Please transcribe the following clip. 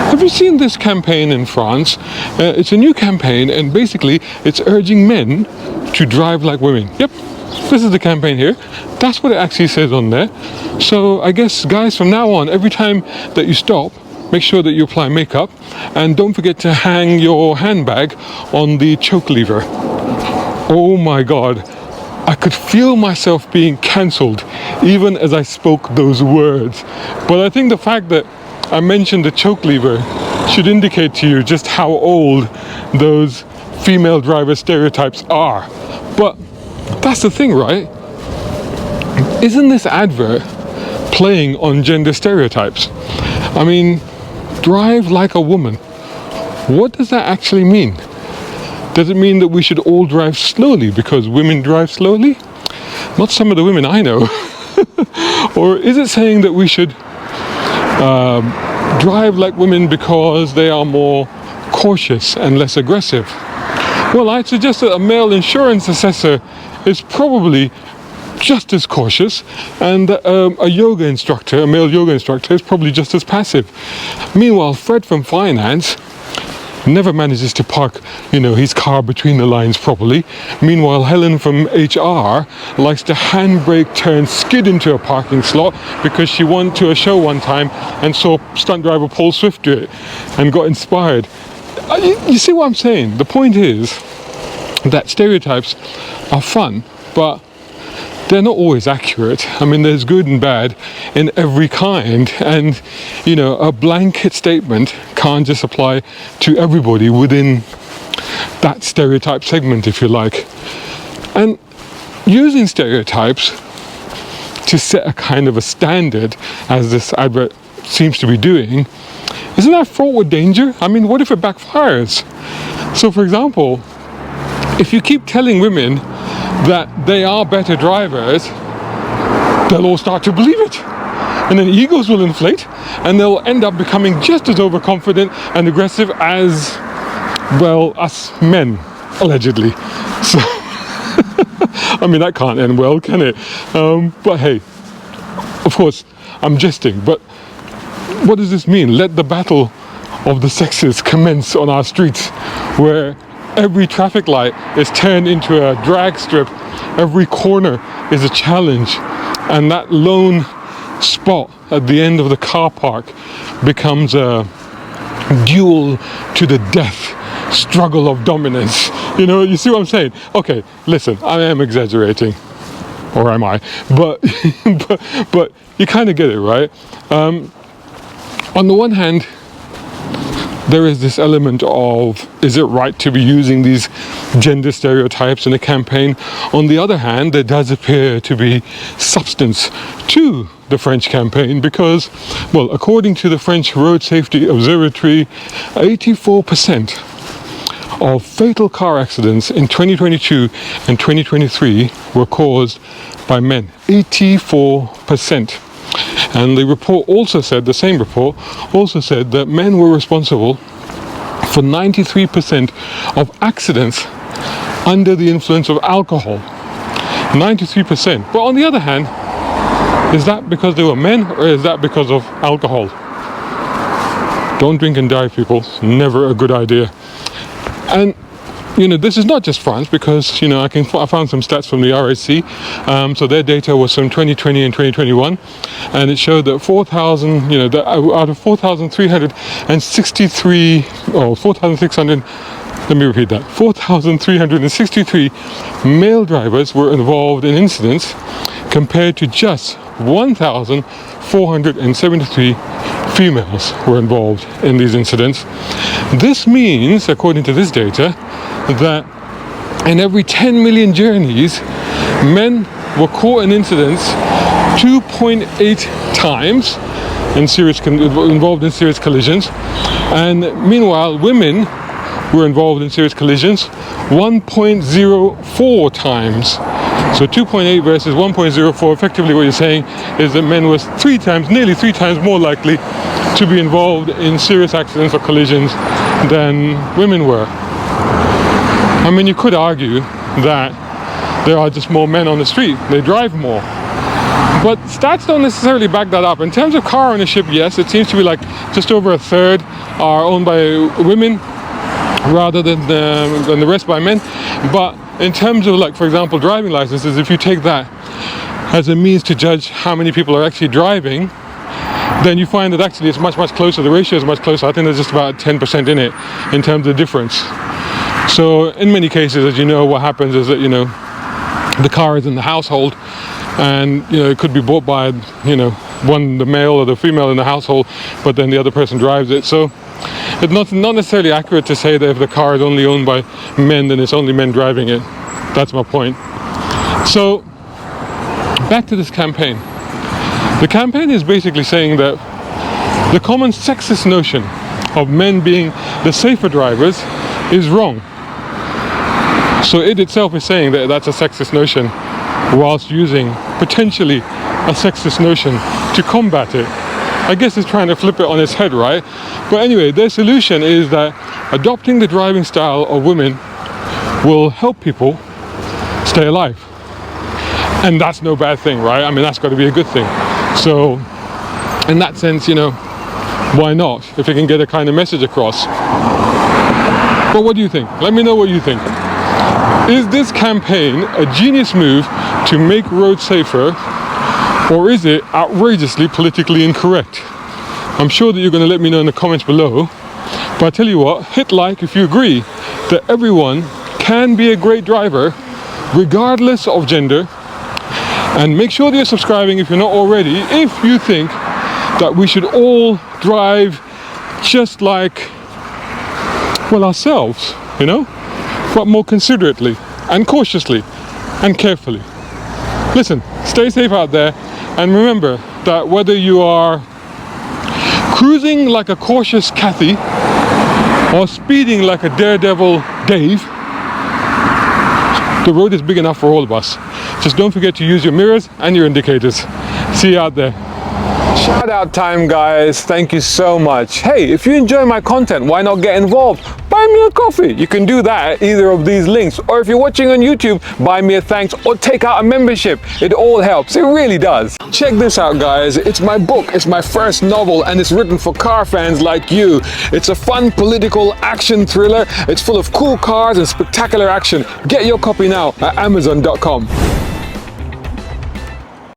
Have you seen this campaign in France? It's a new campaign, and basically it's urging men to drive like women. Yep, this is the campaign here. That's what it actually says on there. So I guess, guys, from now on, every time that you stop, make sure that you apply makeup, and don't forget to hang your handbag on the choke lever. Oh my God, I could feel myself being cancelled even as I spoke those words. But I think the fact that I mentioned the choke lever should indicate to you just how old those female driver stereotypes are. But that's the thing, right? Isn't this advert playing on gender stereotypes? I mean, drive like a woman. What does that actually mean? Does it mean that we should all drive slowly because women drive slowly? Not some of the women I know. Or is it saying that we should drive like women because they are more cautious and less aggressive? Well, I'd suggest that a male insurance assessor is probably just as cautious, and a male yoga instructor is probably just as passive. Meanwhile, Fred from finance never manages to park, his car between the lines properly. Meanwhile, Helen from HR likes to handbrake, turn, skid into a parking slot because she went to a show one time and saw stunt driver Paul Swift do it and got inspired. You see what I'm saying? The point is that stereotypes are fun, but they're not always accurate. I mean, there's good and bad in every kind, and a blanket statement can't just apply to everybody within that stereotype segment, if you like. And using stereotypes to set a kind of a standard, as this advert seems to be doing, isn't that fraught with danger? I mean, what if it backfires? So, for example, if you keep telling women that they are better drivers, they'll all start to believe it, and then egos will inflate, and they'll end up becoming just as overconfident and aggressive as, well, us men, allegedly. So I mean, that can't end well, can it? But hey, of course I'm jesting, but what does this mean? Let the battle of the sexes commence on our streets, where every traffic light is turned into a drag strip, every corner is a challenge, and that lone spot at the end of the car park becomes a duel to the death, struggle of dominance. You see what I'm saying? Okay, listen, I am exaggerating, or am I? But but you kind of get it, right? On the one hand, there is this element of, is it right to be using these gender stereotypes in a campaign? On the other hand, there does appear to be substance to the French campaign because, well, according to the French Road Safety Observatory, 84% of fatal car accidents in 2022 and 2023 were caused by men. 84%. And the report also said, the same report also said, that men were responsible for 93% of accidents under the influence of alcohol. 93%. But on the other hand, is that because they were men, or is that because of alcohol? Don't drink and drive, people. Never a good idea. And this is not just France, because I found some stats from the RAC. So their data was from 2020 and 2021, and it showed that 4,000, out of 4,363 or 4,600. Let me repeat that. 4,363 male drivers were involved in incidents, compared to just 1,473 females were involved in these incidents. This means, according to this data, that in every 10 million journeys, men were caught in incidents 2.8 times involved in serious collisions, and meanwhile women were involved in serious collisions 1.04 times. So 2.8 versus 1.04, effectively what you're saying is that men was nearly three times more likely to be involved in serious accidents or collisions than women were. I mean, you could argue that there are just more men on the street, they drive more. But stats don't necessarily back that up. In terms of car ownership, yes, it seems to be like just over a third are owned by women rather than the rest by men. But in terms of, like, for example, driving licenses, if you take that as a means to judge how many people are actually driving, then you find that actually it's much closer. The ratio is much closer. I think there's just about 10% in it in terms of difference. So in many cases, as you know, what happens is that, you know, the car is in the household, and, you know, it could be bought by, you know, the male or the female in the household, but then the other person drives it. So it's not necessarily accurate to say that if the car is only owned by men, then it's only men driving it. That's my point. So back to this campaign. The campaign is basically saying that the common sexist notion of men being the safer drivers is wrong. So it itself is saying that that's a sexist notion, whilst using potentially a sexist notion to combat it. I guess it's trying to flip it on its head, right? But anyway, their solution is that adopting the driving style of women will help people stay alive. And that's no bad thing, right? I mean, that's got to be a good thing. So in that sense, you know, why not, if it can get a kind of message across? But what do you think? Let me know what you think. Is this campaign a genius move to make roads safer, or is it outrageously politically incorrect? I'm sure that you're going to let me know in the comments below. But I tell you what, hit like if you agree that everyone can be a great driver regardless of gender, and make sure that you're subscribing if you're not already, if you think that we should all drive just like, well, ourselves, you know, but more considerately and cautiously and carefully. Listen, stay safe out there, and remember that whether you are cruising like a cautious Kathy or speeding like a daredevil Dave, the road is big enough for all of us. Just don't forget to use your mirrors and your indicators. See you out there. Shout out time, guys. Thank you so much. Hey, if you enjoy my content, why not get involved? Buy me a coffee. You can do that at either of these links. Or if you're watching on YouTube, buy me a thanks or take out a membership. It all helps. It really does. Check this out, guys. It's my book. It's my first novel, and it's written for car fans like you. It's a fun political action thriller. It's full of cool cars and spectacular action. Get your copy now at Amazon.com.